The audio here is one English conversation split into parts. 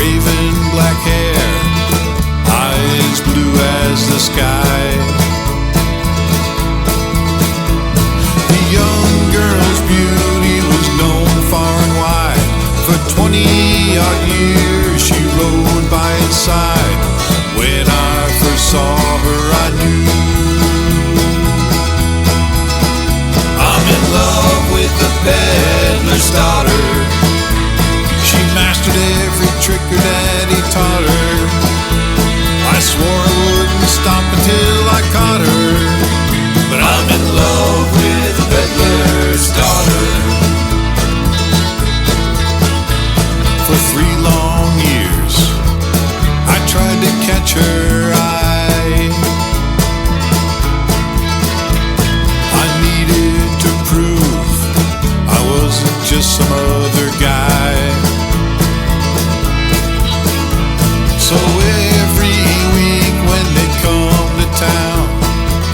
raven black hair, eyes blue as the sky. The young girl's beauty was known far and wide. For 20-odd years she rode by its side. When I first saw her I knew I'm in love with the peddler's daughter. She mastered every trick her daddy taught her. I swore I wouldn't stop until I caught her, but I'm in love with the peddler's daughter. For 3 long years I tried to catch her eye. I needed to prove I wasn't just some other guy. So every week when they'd come to town,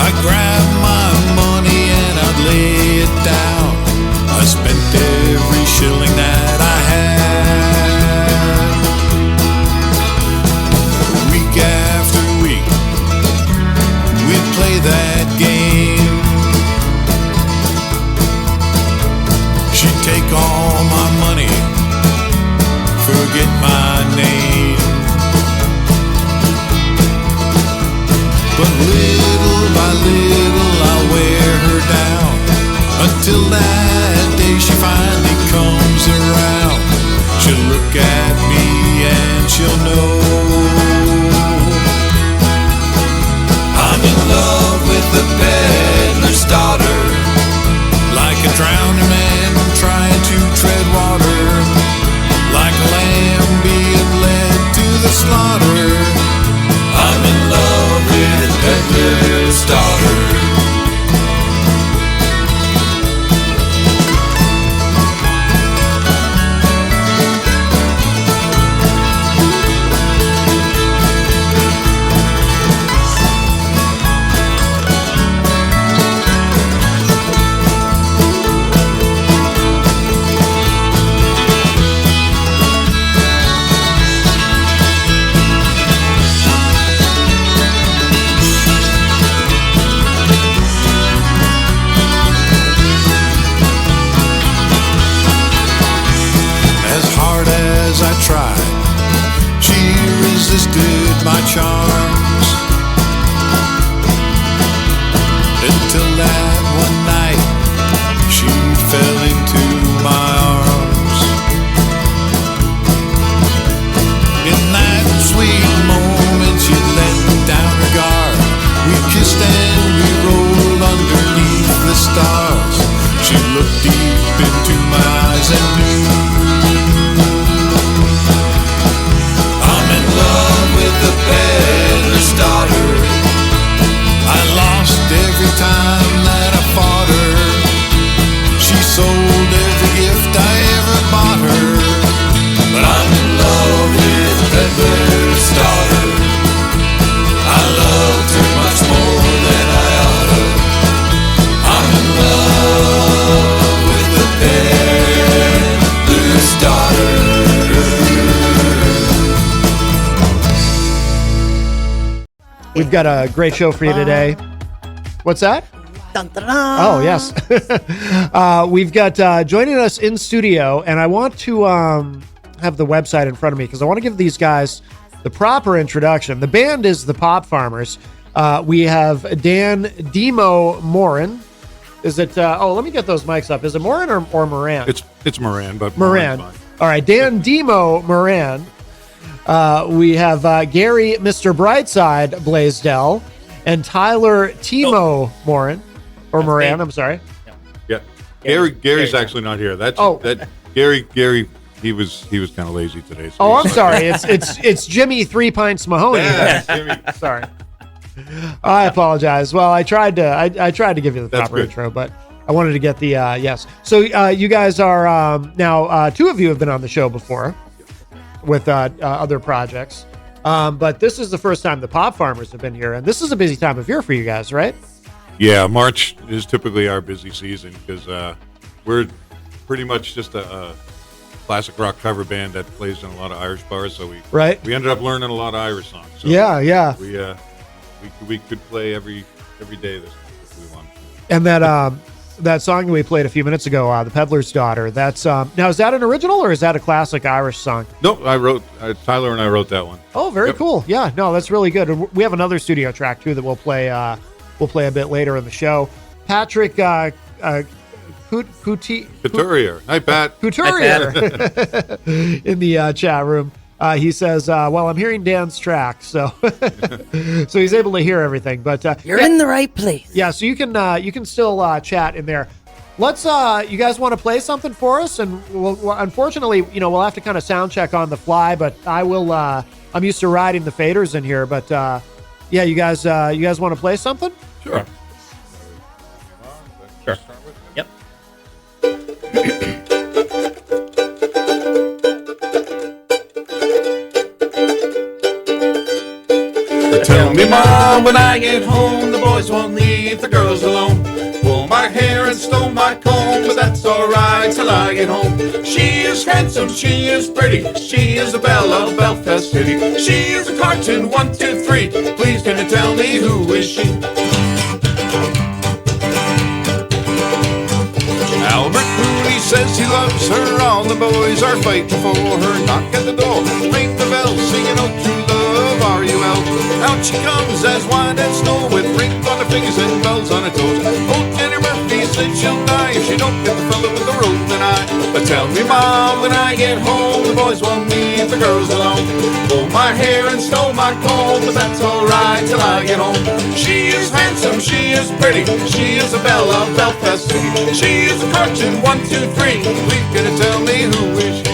I'd grab my money and I'd lay it down. I spent every shilling that I had. Week after week we'd play that game. She'd take all my money, forget my name. But little by little I'll wear her down, until that day she finally comes around. She'll look at me and she'll know I'm in love with the peddler's daughter. Like a drowning man trying to tread water, like a lamb being led to the slaughter. I'm in love with the peddler's daughter. My charms, until that one night she fell into my arms. In that sweet moment she let down her guard. We kissed and we rolled underneath the stars. She looked deep into my eyes and knew the peddler's daughter. I lost every time that I fought her. She sold every gift I ever bought her. But I'm in love with the peddler's daughter. I loved her much more than I oughta. I'm in love with the peddler's daughter. We've got a great show for you today. What's that? Dun, dun, dun. Oh, yes. We've got joining us in studio, and I want to have the website in front of me because I want to give these guys the proper introduction. The band is the Pop Farmers. We have Dan Demo Morin. Is it? Let me get those mics up. Is it Morin or Moran? It's Moran, but Moran. All right, Dan Demo Moran. We have Gary, Mr. Brightside Blaisdell, and Tyler Timo Morin, or Moran. I'm sorry. Yeah, Gary's actually not here. That Gary. He was kind of lazy today. So I'm sorry. It's Jimmy 3 Pints Mahoney. Yeah, Jimmy. Sorry. I apologize. Well, I tried to give you the proper intro, but I wanted to get the yes. So you guys are now 2 of you have been on the show before with other projects. But this is the first time the Pop Farmers have been here, and this is a busy time of year for you guys, right? Yeah, March is typically our busy season because we're pretty much just a classic rock cover band that plays in a lot of Irish bars, so we ended up learning a lot of Irish songs. So yeah. We could play every day this if we wanted. And that song we played a few minutes ago, "The Peddler's Daughter." That's now, is that an original or is that a classic Irish song? No, I wrote Tyler and I wrote that one. Oh, very cool. Yeah, no, that's really good. And we have another studio track too that we'll play a bit later in the show. Patrick Couturier. Hi, Pat. Couturier in the chat room. He says, "Well, I'm hearing Dan's track, so so he's able to hear everything." But you're in the right place. Yeah, so you can still chat in there. Let's you guys want to play something for us? And we'll unfortunately, we'll have to kind of sound check on the fly. But I will. I'm used to riding the faders in here, but yeah, you guys want to play something? Sure. Sure. Yep. Tell me, Mom, when I get home, the boys won't leave the girls alone. Pull my hair and stole my comb, but that's alright till I get home. She is handsome, she is pretty, she is a belle of Belfast City. She is a cartoon, 1, 2, 3. Please can you tell me who is she? Albert Mooney says he loves her, all the boys are fighting for her. Knock at the door, ring the bell, singing "Oh true love, are you out?" Out she comes as wine and snow, with rings on her fingers and bells on her toes. Old Jenny Murphy said she'll die if she don't get the fellow with the roving eye. But tell me, Mom, when I get home, the boys won't leave the girls alone. Pulled my hair and stole my comb, but that's alright till I get home. She is handsome, she is pretty, she is a belle of Belfast City. She is a cartoon, 1, 2, 3. Please can you tell me who is she?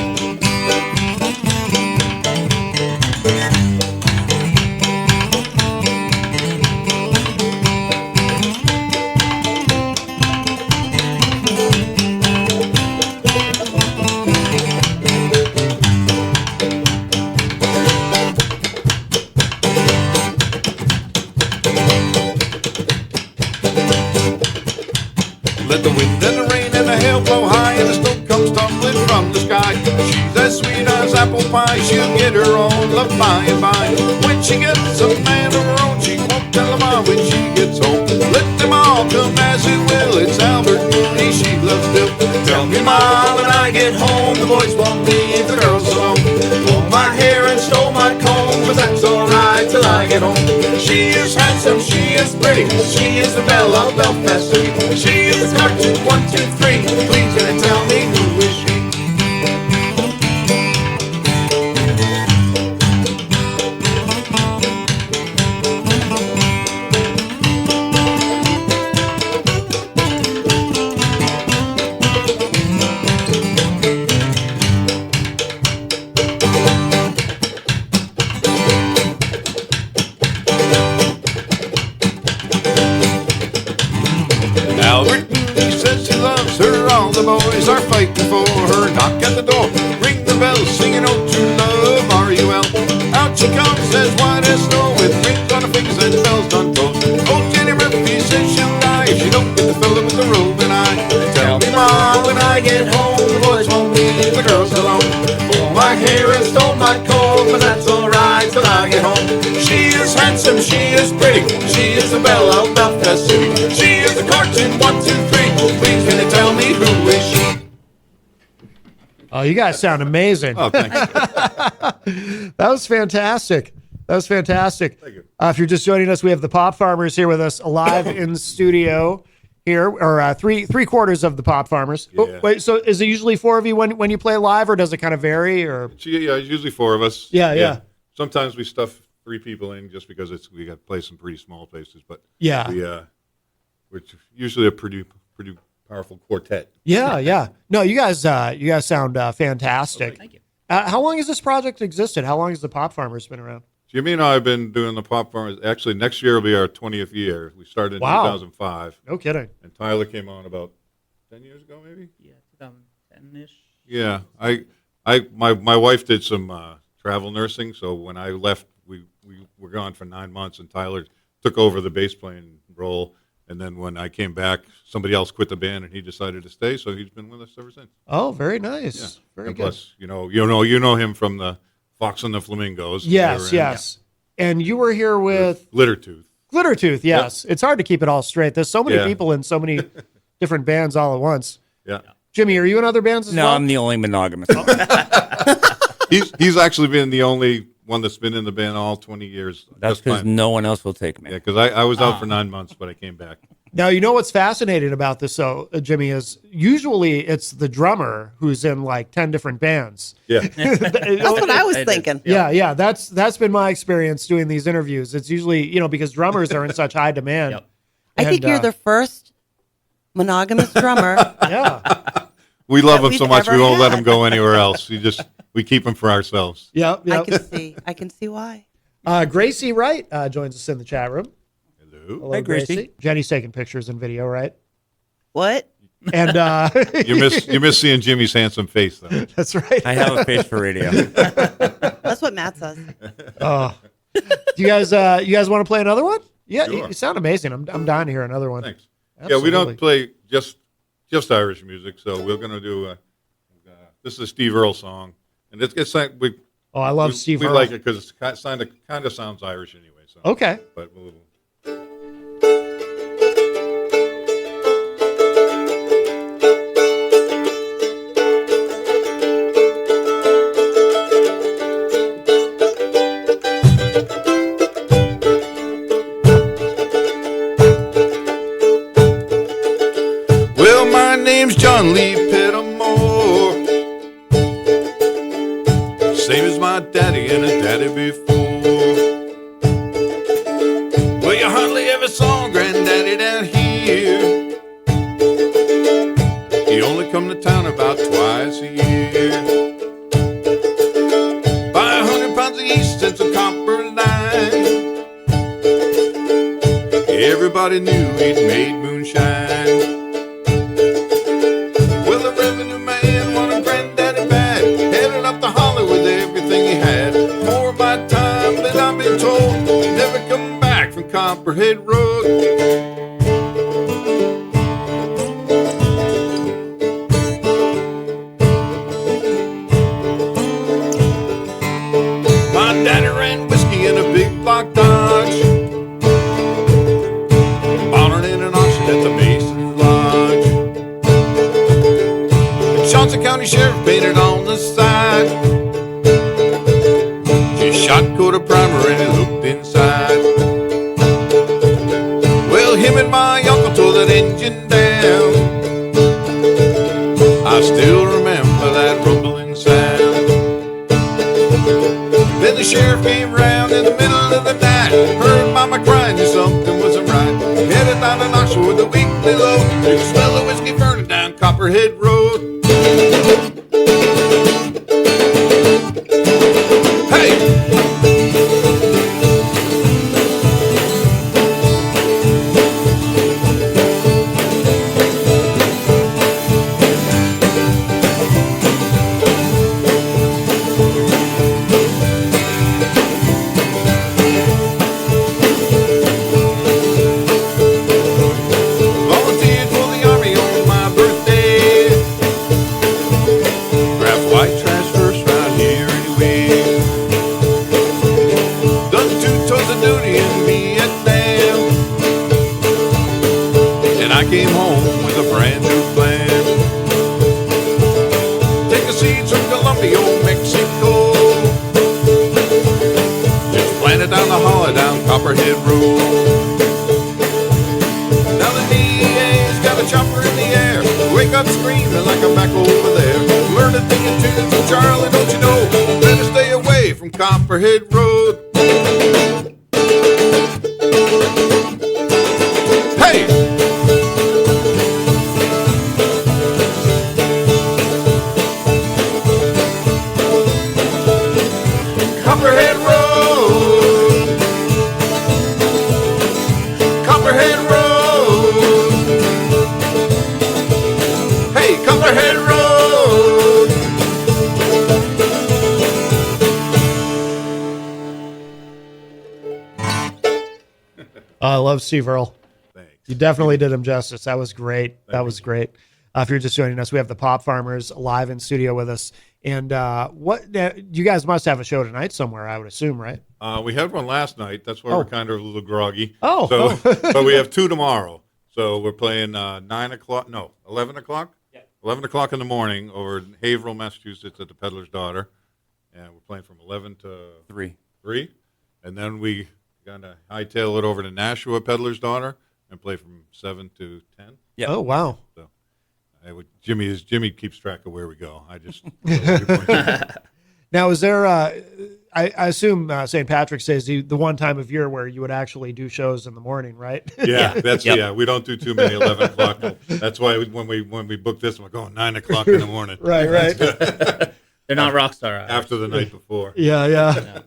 Let the wind and the rain and the hail blow high, and the snow comes tumbling from the sky. She's as sweet as apple pie, she'll get her own love by and by. When she gets a man of her own, she won't tell them all when she gets home. Let them all come as it will, it's Albert Mooney she loves still. Tell me, Mom, when I get home, the boys won't leave the girls alone. Pulled my hair and stole my comb, but that's alright till I get home. She is handsome, she is pretty, she is the belle of Belfast City. She is a cartoon, 1, 2, 3. Please can you tell me who is she? Albert Mooney says he loves her, all the boys are fighting for her. Knock at the door, ring the bell, singing "Oh true love, are you well?" Out she comes as white as snow, with rings on her fingers and bells on toes. Old Jenny Murphy says she'll die if she don't get the fella with the roving eye. Tell me, Mom, when I get home, the boys won't leave the girls alone. Pull my hair and stole my comb, but that's alright till I get home. She is handsome, she is pretty, she is the belle of Belfast City. She is a cartoon, 1, 2, 3. Please can you tell me who is she? Oh, you guys sound amazing. Oh, thanks. That was fantastic. That was fantastic. Thank you. If you're just joining us, we have the Pop Farmers here with us live in studio here, or three quarters of the Pop Farmers. Yeah. Oh, wait, so is it usually 4 of you when you play live, or does it kind of vary? Or Yeah, it's usually 4 of us. Yeah. Sometimes we stuff 3 people in just because we got to play some pretty small places, but Yeah. we're usually a pretty powerful quartet. Yeah. No, you guys sound fantastic. Thank you. How long has this project existed? How long has the Pop Farmers been around? Jimmy and I have been doing the Pop Farmers. Actually, next year will be our 20th year. We started in 2005. No kidding. And Tyler came on about 10 years ago, maybe? Yeah, 2010-ish. Yeah. My wife did some travel nursing, so when I left, we were gone for 9 months, and Tyler took over the bass playing role. And then when I came back, somebody else quit the band, and he decided to stay. So he's been with us ever since. Oh, very nice. Yeah. Very And good. plus, you know him from the Fox and the Flamingos. Yes, yes. And you were here with Glittertooth. Glittertooth, yes. It's hard to keep it all straight. There's so many people in so many different bands all at once. Yeah. Jimmy, are you in other bands as well? No, I'm the only monogamous. He's actually been the only one that's been in the band all 20 years. That's because no one else will take me. Yeah, because I was out for 9 months, but I came back. Now, you know what's fascinating about this, though, Jimmy, is usually it's the drummer who's in like 10 different bands. Yeah. That's what I was thinking. Yeah. That's been my experience doing these interviews. It's usually, because drummers are in such high demand. Yep. I think you're the first monogamous drummer. Yeah. We love that him so we've much, we ever won't let had. him go anywhere else. We keep him for ourselves. Yep. I can see why. Gracie Wright joins us in the chat room. Hello. Hello, Hi, Gracie. Jenny's taking pictures and video, right? What? And You miss seeing Jimmy's handsome face, though. that's right. I have a face for radio. That's what Matt says. Oh. Do you guys want to play another one? Yeah, Sure. you sound amazing. I'm dying to hear another one. Thanks. Absolutely. Yeah, we don't play just Irish music, so we're going to do this is a Steve Earle song, and it's like Oh, I love Steve we Earle. like it because it kind of sounds Irish anyway. So Okay. but we'll, well, my name's John Lee Pettimore, same as my daddy and his daddy before. Well, you hardly ever saw Granddaddy down here. He only come to town about twice a year. Buy 100 pounds of yeast and some copper line. Everybody knew he'd made moonshine. Well, the revenue man wanted Granddaddy bad, headed up to Hollywood with everything he had. More of my time than I've been told, never come back from Copperhead Road. My daddy ran whiskey in a big block Dodge, honored in an auction at the Mason's Lodge. And Johnson County Sheriff painted on the side, just shot coat of primer and he looked inside. Well, him and my uncle tore that engine down. I still remember that rumbling sound. Then the sheriff came round in the middle of the night, heard mama crying, knew something wasn't right. Headed down to Knoxville with the weekly load, you could smell the whiskey burning down Copperhead Road. Hey! Volunteered for the army on my birthday. Grabbed white trash first round here anyway. Done 2 tours of duty in Vietnam, and I came home with a brand new plan. Take the seeds from Colombia, Mexico, just planted down the hollow down Copperhead Road. Now the DA's got a chopper in the air. Wake up screaming like I'm back over there. Learn a thing or two from Charlie, don't you know? Better stay away from Copperhead Road. Hey! Copperhead Road. Copperhead Road. Hey, Copperhead Road. I love Steve Earle. Thanks. You definitely did him justice. That was great. That was great. If you're just joining us, we have the Pop Farmers live in studio with us. And you guys must have a show tonight somewhere, I would assume, right? We had one last night. That's why we're kind of a little groggy. Oh. But we have 2 tomorrow. So we're playing 11 o'clock? Yeah. 11 o'clock in the morning over in Haverhill, Massachusetts at the Peddler's Daughter. And we're playing from 11 to 3. And then we kind of hightail it over to Nashua, Peddler's Daughter, and play from 7 to 10. Yeah. Oh, wow. So Jimmy keeps track of where we go. I just Now, is there? I assume St. Patrick's Day is the one time of year where you would actually do shows in the morning, right? Yeah, that's we don't do too many 11 o'clock. That's why when we book this, we're going 9 o'clock in the morning. right. They're not rock star hours. After the night before. Yeah.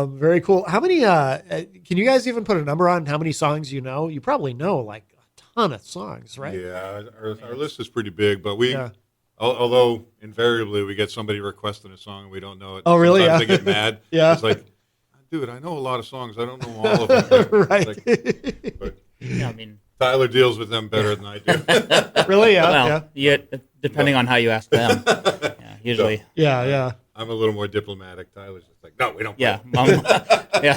Very cool. How many? Can you guys even put a number on how many songs you know? You probably know like a ton of songs, right? Yeah, our list is pretty big, but although invariably we get somebody requesting a song and we don't know it. Oh, really? Sometimes they get mad. Yeah. It's like, dude, I know a lot of songs. I don't know all of them. Right. But Yeah, I mean, Tyler deals with them better than I do. Really? Yeah. well, depending on how you ask them. Usually. Yeah. I'm a little more diplomatic. Tyler's just like, no, we don't. Yeah.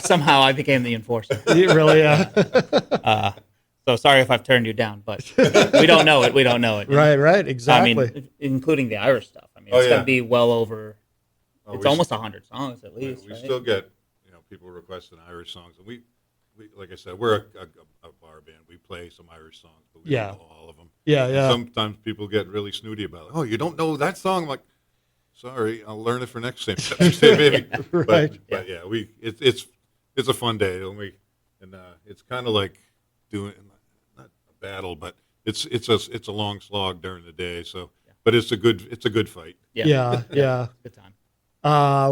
Somehow I became the enforcer. Really? Yeah. So sorry if I've turned you down, but we don't know it. We don't know it. Right. Exactly. I mean, including the Irish stuff. I mean, it's going to be well over. It's almost 100 songs at least. We still get people requesting Irish songs, and we like I said, we're a bar band. We play some Irish songs, but we don't know all of them. Yeah. Sometimes people get really snooty about it. Oh, you don't know that song? I'm like, sorry, I'll learn it for next St. Patrick's Day, maybe. Right. But it's a fun day, and it's kind of like doing not a battle, but it's a long slog during the day. So, but it's a good fight. Yeah. Good time.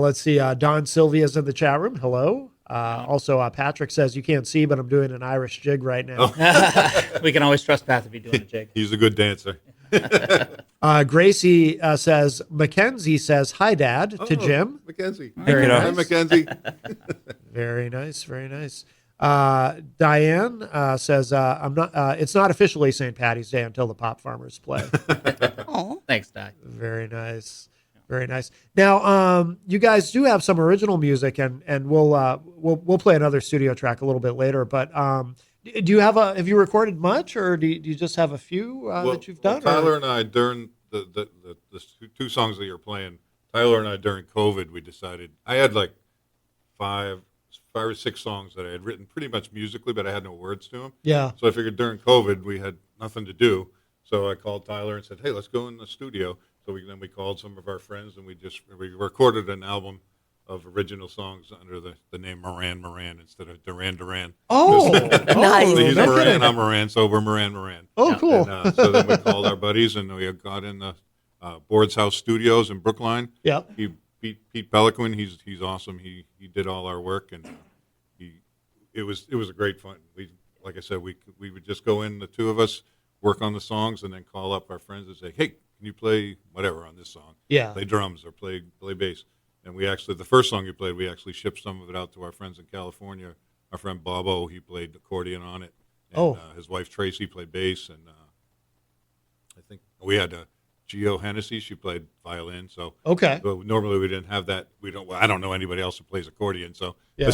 Let's see. Don Sylvia's in the chat room. Hello. Also, Patrick says you can't see, but I'm doing an Irish jig right now. We can always trust Pat if he's doing a jig. He's a good dancer. Gracie says, Mackenzie says, hi, Dad, to Jim. Mackenzie. Very Hi, nice. Mackenzie. Very nice. Very nice. Diane says, I'm not. It's not officially St. Patty's Day until the Pop Farmers play. Oh, Thanks, Di. Very nice. Very nice. Now, you guys do have some original music, and we'll play another studio track a little bit later. But do you have you recorded much, or do you just have a few that you've done? Tyler and I, during the 2 songs that you're playing, Tyler and I during COVID, we decided I had like 5 or 6 songs that I had written pretty much musically, but I had no words to them. Yeah. So I figured during COVID we had nothing to do, so I called Tyler and said, "Hey, let's go in the studio." So then we called some of our friends and we recorded an album of original songs under the name Moran instead of Duran. Oh, Nice. So he's no Moran, kidding. I'm Moran, so we're Moran. Oh, cool. And, so then we called our buddies and we got in the Board's House Studios in Brookline. Yeah. Pete Peliquin, he's awesome. He did all our work and it was a great fun. Like I said, we would just go in, the 2 of us, work on the songs, and then call up our friends and say, "Hey, can you play whatever on this song? Yeah. Play drums or play bass." And the first song you played, we actually shipped some of it out to our friends in California. Our friend Bobo, he played accordion on it. And, his wife Tracy played bass, and I think we had Gio Hennessy. She played violin. So Okay. but normally we didn't have that. I don't know anybody else who plays accordion. So Yeah.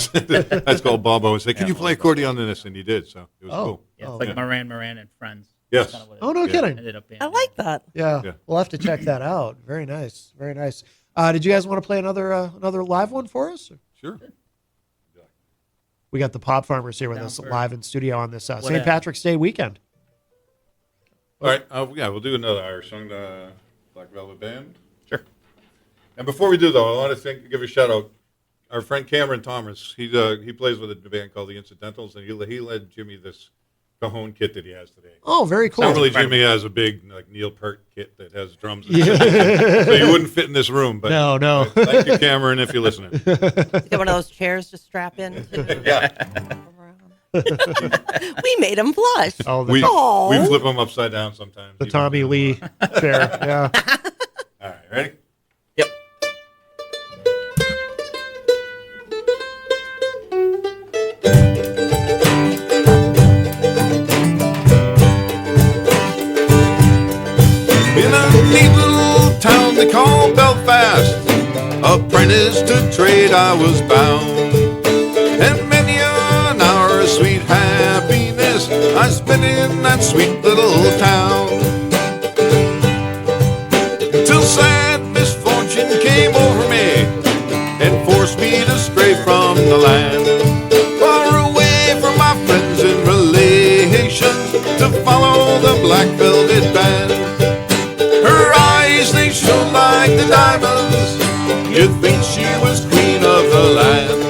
let's call Bobo and say, "Can you play accordion on this?" And he did. So it was cool. Yeah, it's like Moran and Friends. Yes. That's kinda what it Oh, no kidding. ended up being. I like that. Yeah. Yeah. We'll have to check that out. Very nice. Very nice. Did you guys want to play another live one for us? Sure. We got the Pop Farmers here with Down us for- live in studio on this St. Whatever. Patrick's Day weekend. All right. We'll do another Irish song, the Black Velvet Band. Sure. And before we do, though, I want to give a shout out. Our friend Cameron Thomas, he plays with a band called the Incidentals, and he led Jimmy this cajon kit that he has today. Oh, very cool. Normally, Jimmy has a big Neil Peart kit that has drums, and so you wouldn't fit in this room. But No. thank you, Cameron, if you're listening. You got one of those chairs to strap in. Yeah, We made him blush. Oh, we Aw. flip them upside down sometimes. the Tommy Lee chair. Yeah. All right, ready? Yep. they call Belfast. Apprentice to trade I was bound, and many an hour of sweet happiness I spent in that sweet little town. Till sad misfortune came over me and forced me to stray from the land, far away from my friends and relations, to follow the black velvet band. Her eyes, they shone like the diamonds, you'd think she was queen of the land.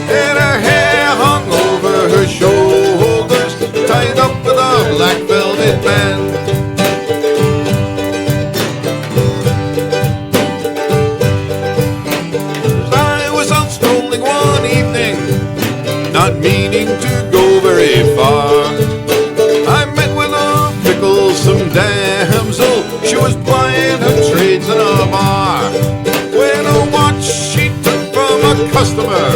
And her hair hung over her shoulders, tied up with a black velvet band. I was out strolling one evening, not meaning to go very far. I met with a picklesome damsel, she was plying her trades in a bar, when a watch she took from a customer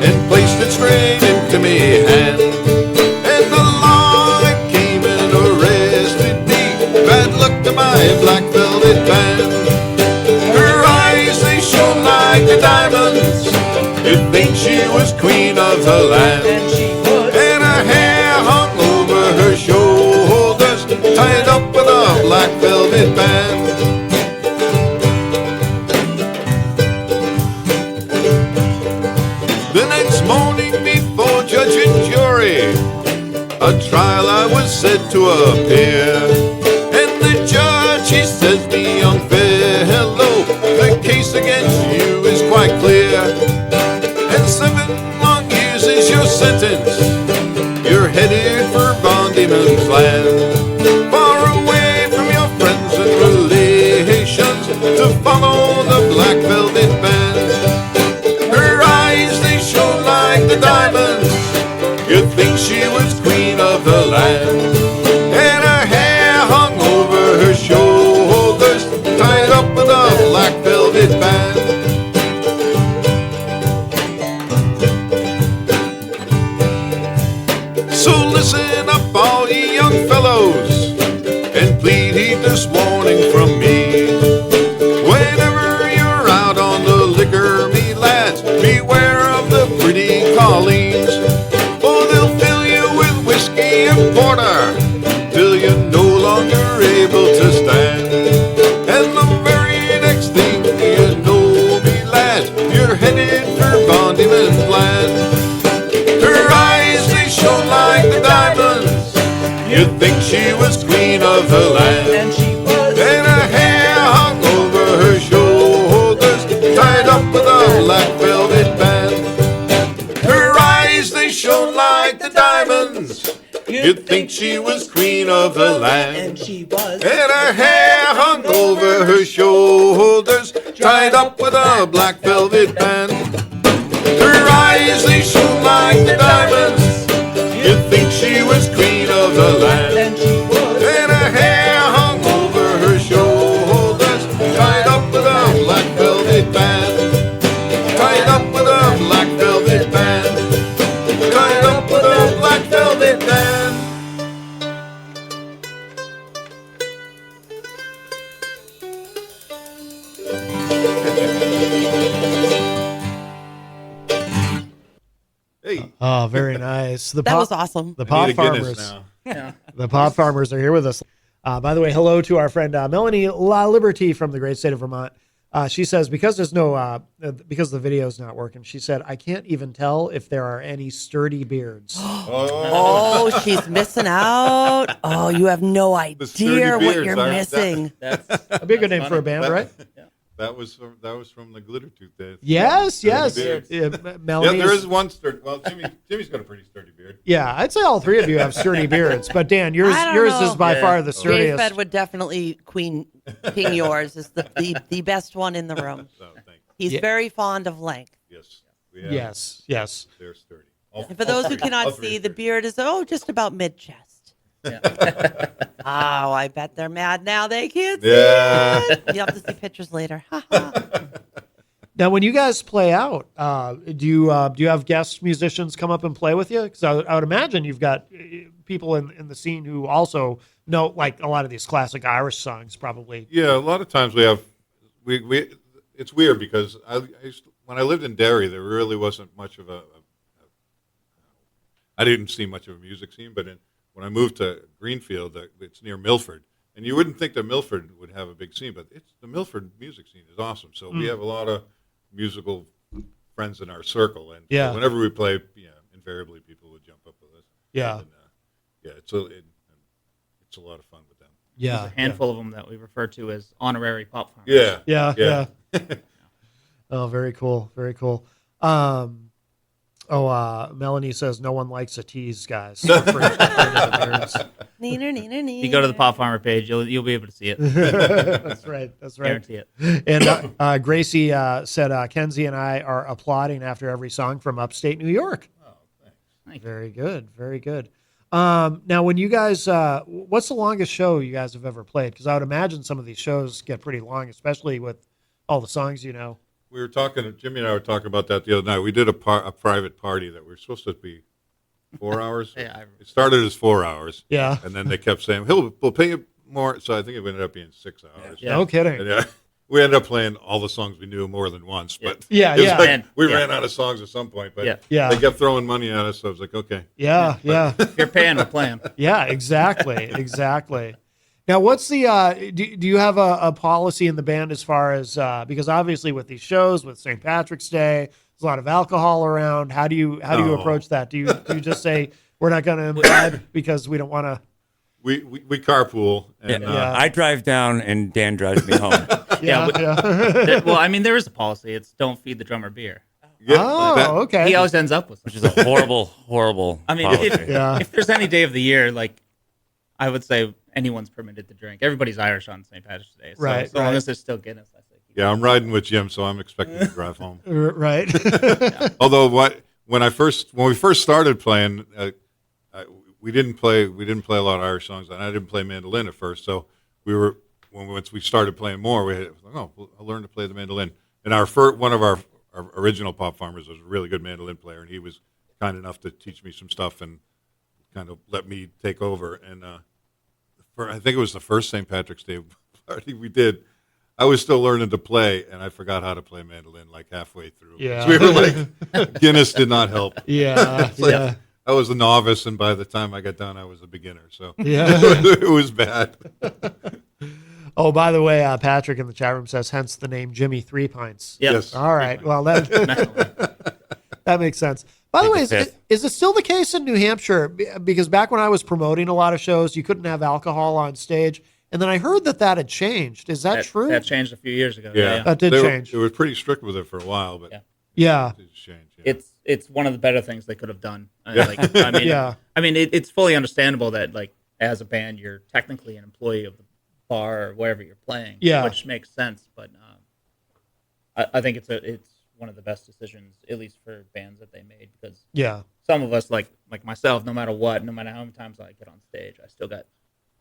and placed it straight into me hand. And the law came and arrested me, bad luck to my black velvet band. Her eyes, they shone like the diamonds, you'd think she was queen of the land. And her hair hung over her shoulders, tied up with a black velvet band. The next morning before judge and jury, a trial I was said to appear. And the judge, he says, me young fellow, the case against you is quite clear. And 7 long years is your sentence, you're headed for Von Diemen's land, far away from your friends and relations, to follow the black velvet band. Her eyes, they shone like the diamonds, you'd think she was queen of the land. And her hair hung over her shoulders, tied up with a black velvet band. So listen up, all ye young fellows, and plead heed this warning from me. Whenever you're out on the liquor, me lads, beware of the pretty colleens, for they'll fill you with whiskey and porter till you're no longer able to stand. And the very next thing you know, me lads, you're headed for Von Diemen's land. Her eyes, they shone like the diamonds, you'd think she was queen of the land. And her hair hung over her shoulders, tied up with a black velvet band. Her eyes, they shone like the diamonds, you'd think she was queen of the land. And her hair hung over her shoulders, tied up with a black velvet band. Her eyes, they shone like the diamonds, you'd think she was queen of the land. And her hair hung over her shoulders, tied up with a black velvet band. Tied up with a black velvet band. Tied up with a black velvet band. Hey, Oh, very nice. The That was awesome. The I Pop need a Guinness Farmers. now. Yeah. The Pop Farmers are here with us. By the way, hello to our friend Melanie La Liberty from the great state of Vermont. She says because there's no because the video's not working. She said I can't even tell if there are any sturdy beards. Oh, she's missing out. Oh, you have no sturdy idea what beards you're are- missing. That'd be a good name for a band, right? That was from the Glitter Tooth days. Yes, yes. beards. Melanie. Yeah, there is one sturdy. Well, Jimmy's got a pretty sturdy beard. Yeah, I'd say all three of you have sturdy beards, but Dan, yours I don't yours know. is by Yeah. far the Dave sturdiest. Fed would definitely ping yours is the best one in the room. So thank you. He's Yeah. very fond of length. Yes. We have- Yes, yes. They're sturdy. All- And for all those who three- all cannot three see, are the sturdy. beard is just about mid chest. Oh, I bet they're mad now. They can't see Yeah. it. You'll have to see pictures later. Ha, ha. Now, when you guys play out, do you have guest musicians come up and play with you? Because I would imagine you've got people in the scene who also know like a lot of these classic Irish songs, probably. Yeah, a lot of times we have it's weird because when I lived in Derry, there really wasn't much of I didn't see much of a music scene, but when I moved to Greenfield, it's near Milford, and you wouldn't think that Milford would have a big scene, but the Milford music scene is awesome. So we have a lot of musical friends in our circle, and Yeah. so whenever we play, invariably people would jump up with us. Yeah. And, it's a lot of fun with them. Yeah. There's a handful of them that we refer to as honorary pop farmers. Yeah. Yeah. Oh, very cool. Very cool. Melanie says no one likes a tease, guys. Neener, neener, neener. If you go to the Pop Farmer page, you'll be able to see it. That's right. That's right. Guarantee it. And Gracie said Kenzie and I are applauding after every song from upstate New York. Oh, thanks. Thank you. Very good. Very good. Now, when you guys, what's the longest show you guys have ever played? Because I would imagine some of these shows get pretty long, especially with all the songs you know. We were talking. Jimmy and I were talking about that the other night. We did a private party that we were supposed to be 4 hours. Yeah, It started as 4 hours. Yeah. And then they kept saying, we'll pay you more. So I think it ended up being 6 hours. Yeah. No kidding. And, we ended up playing all the songs we knew more than once. But Yeah, it was yeah. like we Yeah. ran out of songs at some point. But Yeah. they kept throwing money at us. So I was like, okay. Yeah. If you're paying, we're playing. Yeah, exactly. Exactly. Now, what's the, do you have a policy in the band as far as, because obviously with these shows, with St. Patrick's Day, there's a lot of alcohol around. How do you No. approach that? Do you just say, we're not going to imbibe because we don't want to? We carpool. And, Yeah. I drive down and Dan drives me home. Yeah, Yeah. Well, I mean, there is a policy. It's don't feed the drummer beer. yeah, Oh, that- okay. He always ends up with Which some. is a horrible I mean, policy. if there's any day of the year, like, I would say anyone's permitted to drink. Everybody's Irish on St. Patrick's Day. So, Right, So long right. as there's still Guinness, I say. yeah, I'm riding with Jim, so I'm expecting to drive home. Right. Although when we first started playing, we didn't play a lot of Irish songs, and I didn't play mandolin at first. So once we started playing more, we had I'll learn to play the mandolin. And one of our original pop farmers was a really good mandolin player, and he was kind enough to teach me some stuff and kind of let me take over. And I think it was the first St. Patrick's Day party we did. I was still learning to play, and I forgot how to play mandolin like halfway through. Yeah. So we were like, Guinness did not help. Yeah. It's like, Yeah. I was a novice, and by the time I got done, I was a beginner. So Yeah. it was bad. Oh, by the way, Patrick in the chat room says, hence the name Jimmy 3 Pints. Yep. Yes. All right. Well, that makes sense. By the way, is it still the case in New Hampshire? Because back when I was promoting a lot of shows, you couldn't have alcohol on stage. And then I heard that had changed. Is that true? That changed a few years ago. Yeah, That did change. It was pretty strict with it for a while, but Yeah. Yeah. it's changed. Yeah. It's one of the better things they could have done. Yeah. I mean, it's fully understandable that, like, as a band, you're technically an employee of the bar or wherever you're playing. Yeah. Which makes sense, but I think it's one of the best decisions, at least for bands that they made, because Yeah. some of us, like myself, no matter how many times I get on stage,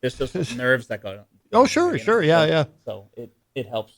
there's still some nerves that go. Oh, sure. Yeah. Yeah. So it helps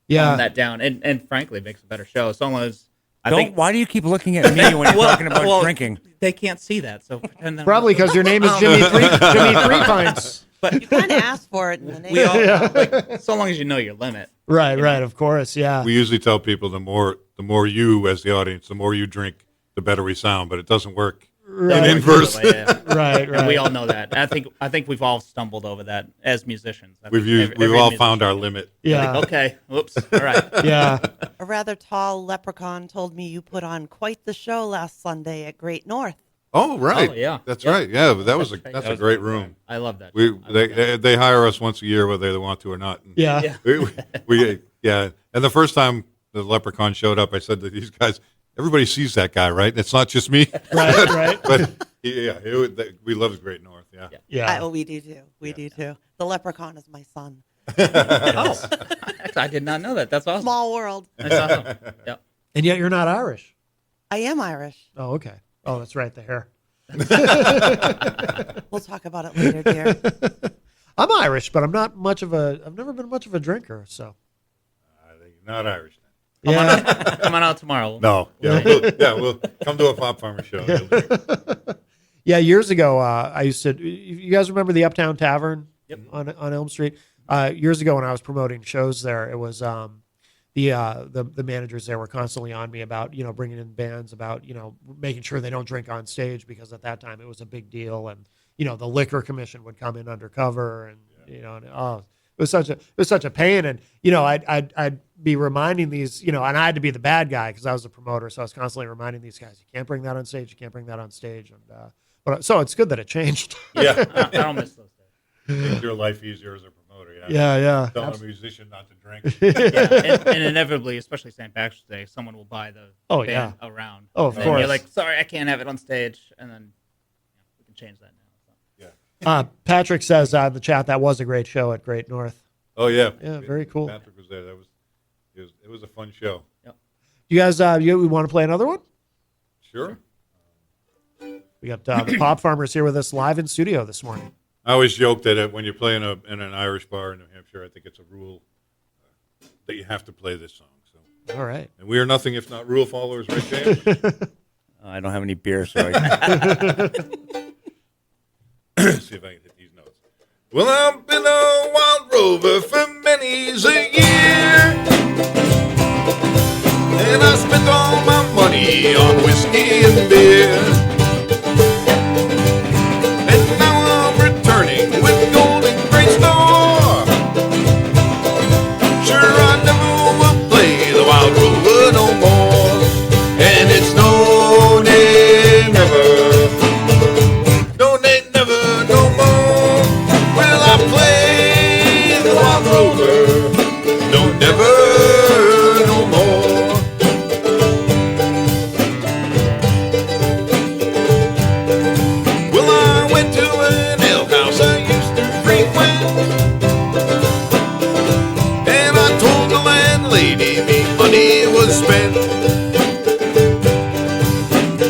Yeah. calm that down, and frankly, it makes a better show. As long as Why do you keep looking at me when you're talking about drinking? They can't see that, so pretend that Probably because your name is Jimmy 3 Pints. But You kind of asked for it in the name. we all like, so long as you know your limit. Right. Of course. Yeah. We usually tell people the more you, as the audience, the more you drink, the better we sound. But it doesn't work Right. in inverse. Yeah. Right. And we all know that. I think we've all stumbled over that as musicians. I We've think every all musician- found our limit. Yeah. Like, okay. Whoops. All right. Yeah. A rather tall leprechaun told me you put on quite the show last Sunday at Great North. Oh right, Oh, yeah. that's Yep. right. Yeah, but that's right. a That was great a room. I love that. They hire us once a year whether they want to or not. And Yeah. we and the first time the leprechaun showed up, I said to these guys, everybody sees that guy, right? It's not just me. Right. But we love Great North. Yeah. Yeah. We do too. We do too. The leprechaun is my son. Oh, I did not know that. That's awesome. Small world. That's awesome. Yeah. And yet you're not Irish. I am Irish. Oh, okay. Oh, that's right. The hair. We'll talk about it later, dear. I'm Irish, but I've never been much of a drinker. So. I think you're not Irish. Yeah. Come on out tomorrow. No. Yeah. We'll come to a pop farmer show. Yeah. Years ago, I used to. You guys remember the Uptown Tavern Yep. on Elm Street? years ago when I was promoting shows there, it was the managers there were constantly on me about bringing in bands, about making sure they don't drink on stage, because at that time it was a big deal, and the liquor commission would come in undercover, and it was such a pain, and I'd be reminding these, and I had to be the bad guy because I was a promoter, so I was constantly reminding these guys, you can't bring that on stage, you can't bring that on stage, and but so it's good that it changed. Yeah. I don't miss those days. Makes your life easier as a promoter. Yeah. Telling a musician not to drink. And inevitably, especially St. Patrick's Day, someone will buy the band around. Oh, of and course. You're like, sorry, I can't have it on stage, and then we can change that now. So. Patrick says in the chat that was a great show at Great North. Oh yeah. Yeah, very cool. Patrick was there. It was a fun show. Yep. You guys, we want to play another one? Sure. We got the Pop Farmers here with us live in studio this morning. I always joke that when you play in an Irish bar in New Hampshire, I think it's a rule that you have to play this song. So. All right. And we are nothing if not rule followers, right, James? I don't have any beer, so I See if I can hit these notes. Well, I've been a wild rover for many's a year, and I spent all my money on whiskey and beer. And now I'm returning with gold and great store. Sure, I never will play the wild rover no more. And it's no, nay, never. No, nay, never, no more. Will I play the wild rover? No, never, no more. Well, I went to an alehouse I used to frequent, and I told the landlady me money was spent.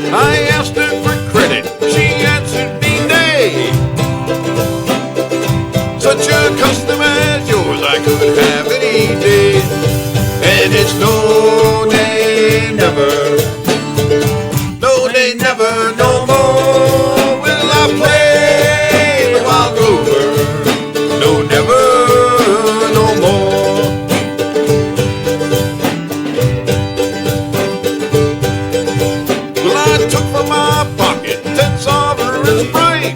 I asked her for credit, she answered me nay. Such a custom as yours I could have any day. And it's no, nay, never. No, nay, never, no more will I play the wild rover. No, never, no more. Well, I took from my pocket 10 sovereigns bright,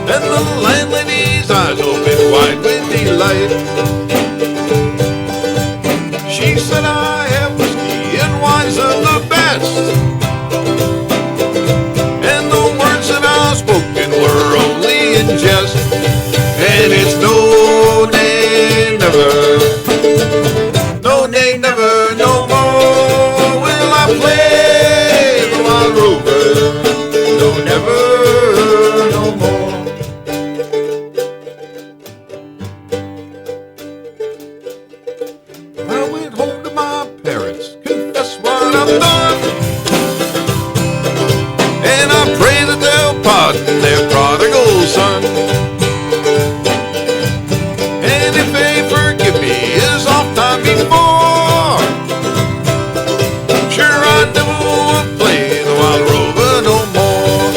and the landlady's eyes opened wide with delight. She said, I have whiskey and wine's of the best, and the words that I spoken were only in jest. And it's no, nay, never. No, nay, never, no more will I play the wild rover. No, never, no more. I went home to my parents, confess what I've done, and I pray that they'll pardon their prodigal son. And if they forgive me as oft time before, sure I never will play the wild rover no more.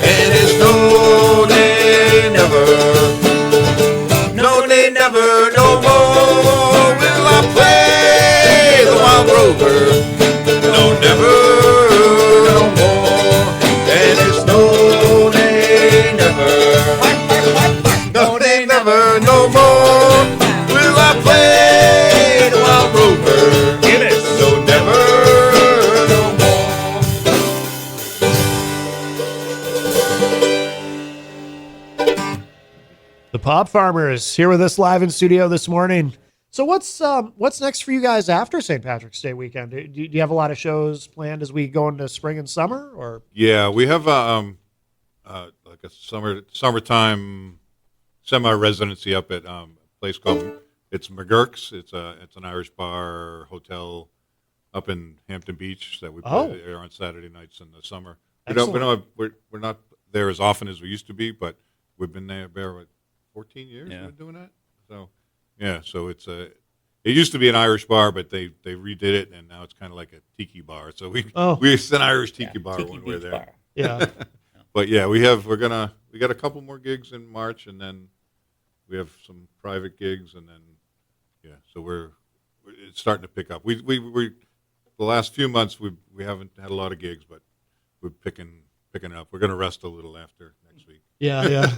And it's no, nay, never. No, nay, never, no more will I play the wild rover. No, never, no more. And it's no, nay, never. No, nay, never, no more will I play the wild rover. Give it. No, never, no more. The Pop Farmers here with us live in studio this morning. So what's next for you guys after St. Patrick's Day weekend? Do you have a lot of shows planned as we go into spring and summer, or? Yeah, we have like a summertime semi-residency up at a place called McGurk's. It's an Irish bar hotel up in Hampton Beach that we play there on Saturday nights in the summer. We're not there as often as we used to be, but we've been there about 14 years. Yeah. We've been doing that. So yeah, so it used to be an Irish bar, but they redid it, and now it's kind of like a tiki bar. So it's an Irish tiki bar Tiki when we're Beach there. Bar. Yeah. But yeah, we got a couple more gigs in March, and then we have some private gigs, and then so it's starting to pick up. We the last few months we haven't had a lot of gigs, but we're picking up. We're going to rest a little after next week. Yeah.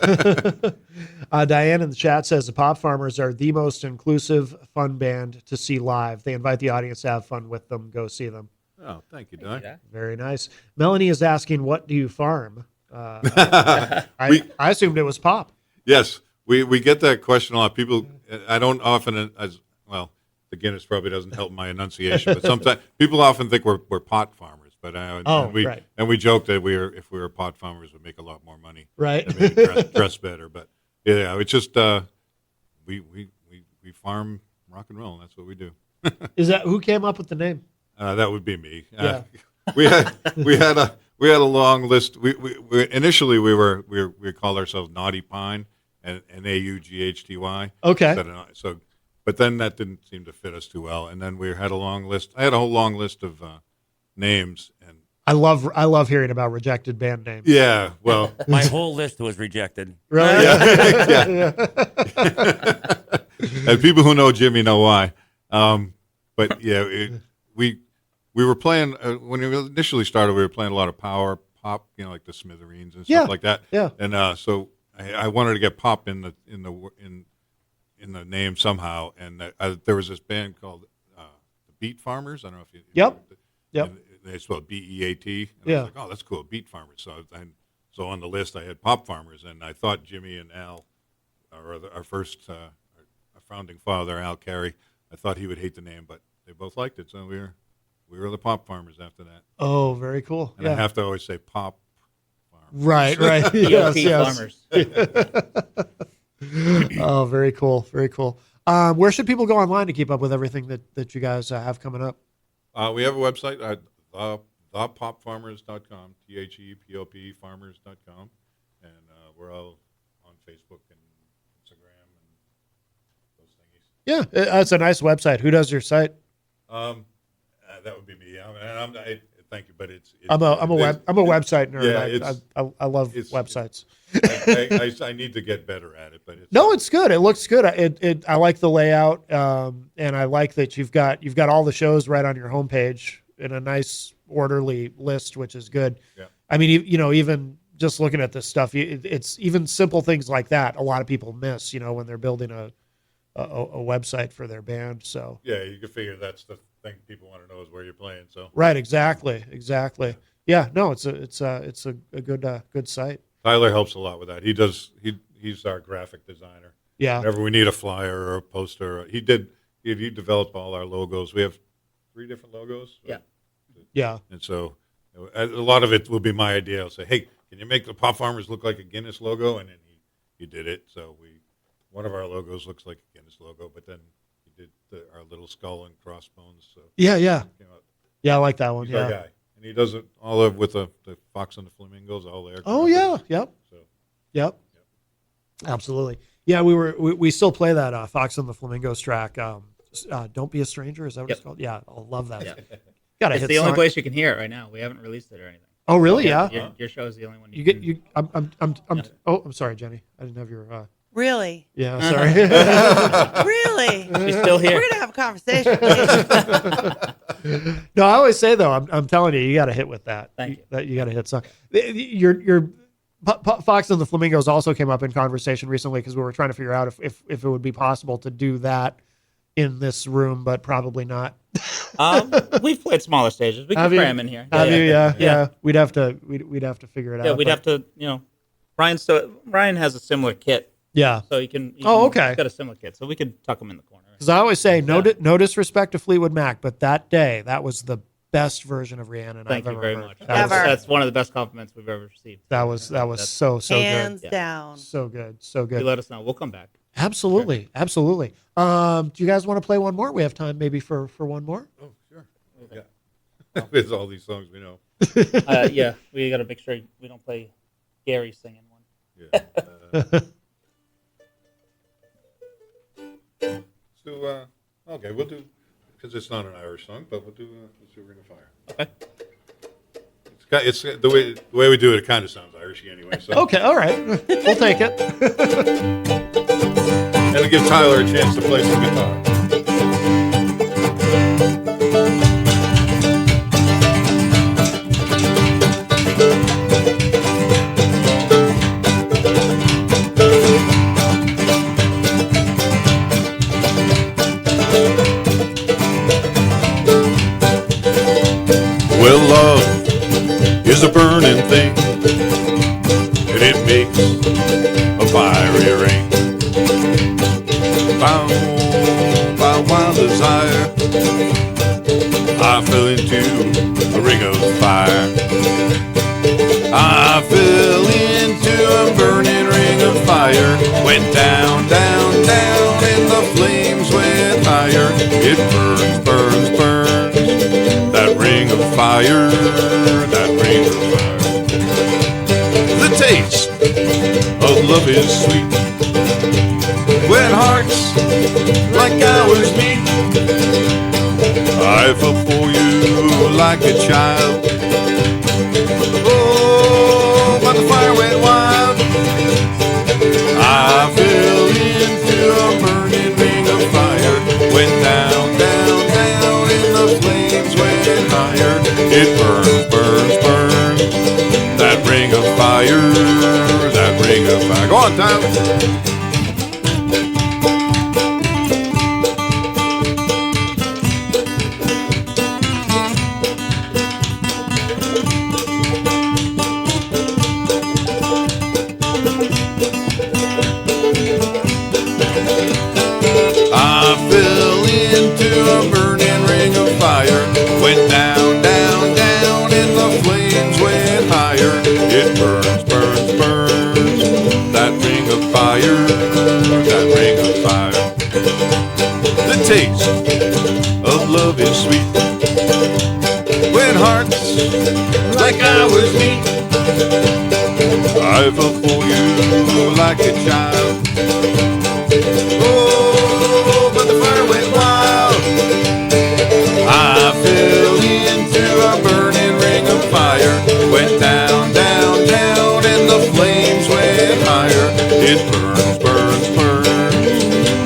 Diane in the chat says the Pop Farmers are the most inclusive, fun band to see live. They invite the audience to have fun with them. Go see them. Oh, thank you, Di. Very nice. Melanie is asking, what do you farm? I assumed it was pop. Yes, we get that question a lot. People, I don't often, as well, the Guinness probably doesn't help my enunciation, but sometimes people often think we're pot farmers. But right. And we joke that if we were pot farmers, we'd make a lot more money, right? And maybe dress better. But yeah, it's just we farm rock and roll. And that's what we do. Is that who came up with the name? That would be me. Yeah. We had a long list. We initially we called ourselves Naughty Pine and Naughty. Okay. But then that didn't seem to fit us too well. And then we had a long list. I had a whole long list of names, and I love hearing about rejected band names. Yeah, well, my whole list was rejected. Really? Yeah. And people who know Jimmy know why. But yeah, we were playing when we initially started. We were playing a lot of power pop, like the Smithereens and stuff like that. Yeah. And so I wanted to get pop in the name somehow. And there was this band called the Beat Farmers. I don't know if you. Yep. And they spelled BEAT. And Yeah. I was like, oh, that's cool, Beat Farmers. So on the list I had Pop Farmers, and I thought Jimmy and Al, our first our founding father, Al Carey, I thought he would hate the name, but they both liked it, so we were the Pop Farmers after that. Oh, very cool. And I have to always say Pop Farmers. Right. yes. Farmers. Oh, very cool. Very cool. Where should people go online to keep up with everything that you guys have coming up? We have a website at thepopfarmers.com, THEPOP farmers.com, and we're all on Facebook and Instagram and those thingies. Yeah, that's a nice website. Who does your site? That would be me. Thank you, but it's I'm a website nerd. Yeah, I love websites. I need to get better at it, but it's good. It looks good. I like the layout, and I like that you've got all the shows right on your homepage in a nice orderly list, which is good. Yeah. I mean, even just looking at this stuff, it's even simple things like that. A lot of people miss, when they're building a website for their band. So yeah, you can figure that's the thing people want to know is where you're playing. So right, exactly. Yeah, no, it's a good site. Tyler helps a lot with that. He's our graphic designer. Yeah. Whenever we need a flyer or a poster, he developed all our logos. We have 3 different logos. Yeah. Yeah. And so a lot of it will be my idea. I'll say, hey, can you make the Pop Farmers look like a Guinness logo? And then he did it. So one of our logos looks like a Guinness logo, but then he did our little skull and crossbones. So Yeah. I like that one. he's our guy. And he does it all with the fox and the flamingos, all there. Oh yeah, yep. So Yep. Absolutely. Yeah, we still play that Fox and the Flamingos track. Don't Be a Stranger, is that what it's called? Yeah, I love that. Yeah. Got It's the only place you can hear it right now. We haven't released it or anything. Oh really? Yeah. Your show is the only one I'm sorry, Jenny. I didn't have your Really? Yeah, sorry. Really? She's still here. We're gonna have a conversation. Please. No, I always say though, I'm telling you, you got to hit with that. Thank you. That you got to hit song. Your Fox and the Flamingos also came up in conversation recently because we were trying to figure out if it would be possible to do that in this room, but probably not. We've played smaller stages. We can cram in here. Yeah. We'd have to figure it out. Yeah, we'd have to. Ryan has a similar kit. Yeah. So he can. Okay. He's got a similar kit, so we could tuck him in the corner. Because I always say no disrespect to Fleetwood Mac, but that day that was the best version of Rhiannon Thank I've you ever very heard. much. That's one of the best compliments we've ever received. That was so Hands good. down. So good. You let us know. We'll come back. Absolutely. Do you guys want to play one more? We have time maybe for one more. Oh, sure. Yeah. It's all these songs we know. Yeah, we got to make sure we don't play Gary singing one. Yeah. Okay, we'll do, because it's not an Irish song, but we'll do Ring of Fire. Okay. It's the way we do it. It kind of sounds Irishy anyway. So. Okay, all right. We'll take it. And to give Tyler a chance to play some guitar. Well, love is a burning thing, and it makes a fiery ring. Bound by wild desire, I fell into a ring of fire. I fell into a burning ring of fire. Went down, down, down, and the flames went higher. It burns, burns, burns. That ring of fire, that ring of fire. The taste of love is sweet when hearts like ours meet. I fell for you like a child. Oh, but the fire went wild. I fell into a burning ring of fire. Went down, down, down, and the flames went higher. It burns, burns, burns. That ring of fire, that ring of fire. Go on, Tyler. I fell into a burning ring of fire. Went down, down, down, and the flames went higher. It burns, burns, burns. That ring of fire, that ring of fire. The taste of love is sweet when hearts like ours meet. I fell for you like a child. Oh, but the fire went wild. I fell into a burning ring of fire. Went down, down, down, and the flames went higher. It burns, burns, burns.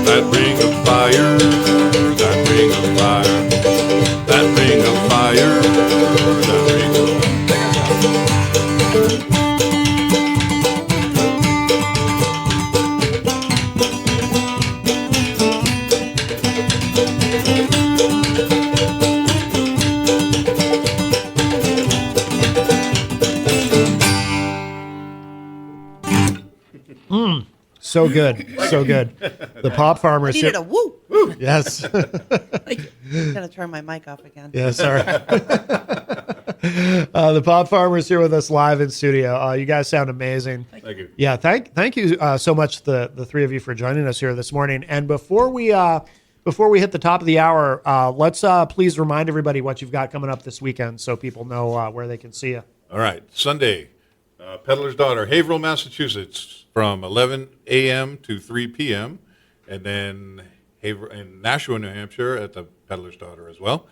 That ring of fire, that ring of fire, that ring of fire, that ring of fire. So good. So good. The Pop Farmers. Needed a woo. Yes. I'm gonna turn my mic off again. Yes, sorry. The Pop Farmers here with us live in studio. You guys sound amazing. Thank you. Yeah, thank you so much, the three of you, for joining us here this morning. And before we hit the top of the hour, let's please remind everybody what you've got coming up this weekend, so people know where they can see you. All right, Sunday, Peddler's Daughter, Haverhill, Massachusetts, from 11 a.m. to 3 p.m., and then in Nashua, New Hampshire, at the Peddler's Daughter as well,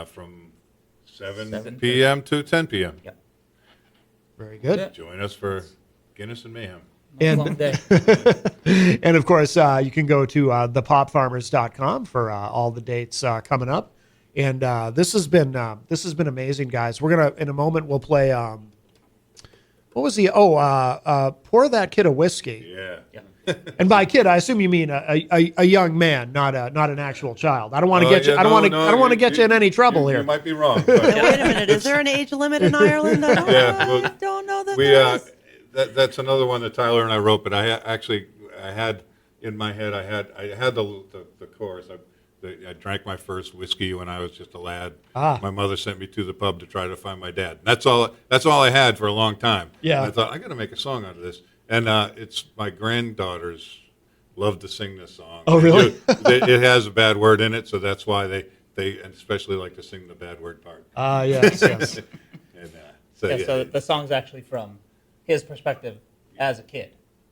from 7 p.m. to 10 p.m. Yep. Very good. Yeah. Join us for Guinness and Mayhem. Long day. And of course, you can go to thepopfarmers.com for all the dates coming up. And this has been amazing, guys. We're gonna, in a moment, we'll play. What was the? Pour That Kid a Whiskey. Yeah. And by kid, I assume you mean a young man, not an actual child. I don't want to get you. I don't want to get you in any trouble here. You might be wrong. Now, wait a minute. Is there an age limit in Ireland? I don't know that there is. That's another one that Tyler and I wrote, but I had in my head, I had the chorus. I drank my first whiskey when I was just a lad. My mother sent me to the pub to try to find my dad. That's all I had for a long time. Yeah. And I thought, I got to make a song out of this. And it's my granddaughters love to sing this song. Oh, really? It has a bad word in it, so that's why they especially like to sing the bad word part. Yes. And, So the song's actually from his perspective as a kid,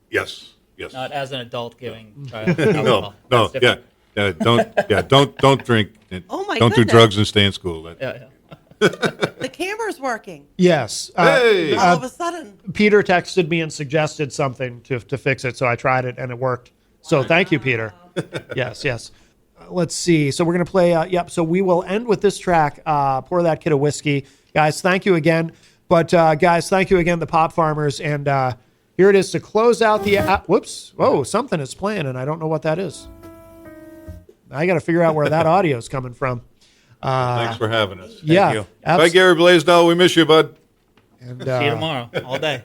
Yes. not as an adult giving child alcohol. No, That's different. don't drink. Oh, my Don't do goodness. drugs and stay in school. Yeah. The camera's working. Yes. Hey! All of a sudden. Peter texted me and suggested something to fix it, so I tried it and it worked. So thank you, Peter. Yes. Let's see. So we're going to play. So we will end with this track, Pour That Kid a Whiskey. Guys, thank you again. But guys, thank you again, the Pop Farmers. And here it is to close out the... whoops. Whoa, something is playing, and I don't know what that is. I got to figure out where that audio is coming from. Thanks for having us. Yeah. you. Bye, Gary Blaisdell. We miss you, bud. And, See you tomorrow, all day.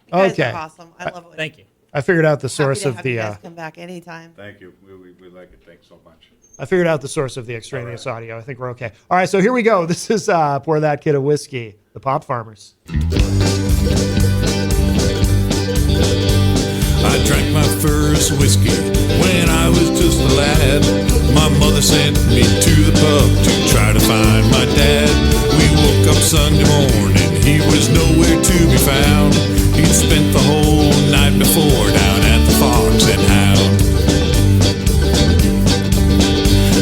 You guys Okay. are awesome. I love it. Thank you. I figured out the source Happy to of have the... you guys come back anytime. Thank you. We like it. Thanks so much. I figured out the source of the extraneous audio. I think we're okay. All right, so here we go. This is Pour That Kid a Whiskey, the Pop Farmers. I drank my first whiskey when I was just a lad. My mother sent me to the pub to try to find my dad. We woke up Sunday morning, he was nowhere to be found. He'd spent the whole night before down at the Fox and Hound.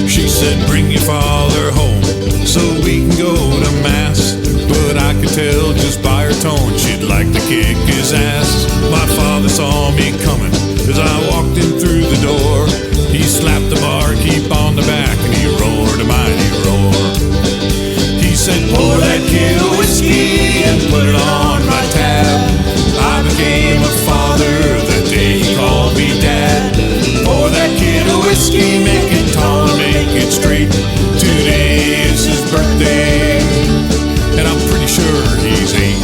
She said, bring your father home so we can go to mass. But I could tell just by her tone she'd like to kick his ass. My father saw me coming as I walked in through the door. He slapped the barkeep on the back and he roared a mighty roar. He said, pour that kid a whiskey and put it on my tab. I became a father the day he called me dad. Pour that kid a whiskey, make it tall and make it straight. Today is his birthday, and I'm pretty sure he's 8.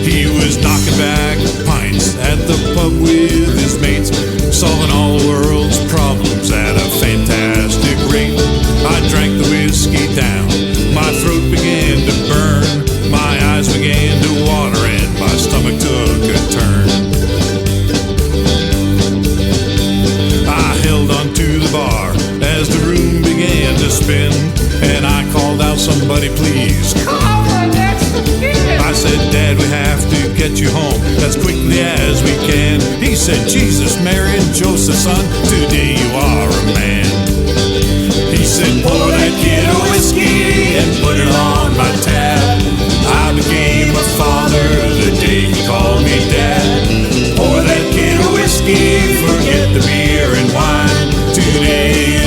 He was knocking back pints at the pub with his mates, solving all the world's problems at a fantastic rate. I drank the whiskey down, my throat began to burn, my eyes began to water, and my stomach took a turn. I held on to the bar as the room began to spin, and I called out, somebody please come over next to me. I said, Dad, we have to get you home as quickly as we can. He said, Jesus, Mary, and Joseph, son, today you are a man. He said, pour that kid a whiskey and put it on my tab. I became a father the day he called me dad. Pour that kid a whiskey, forget the beer and wine. Today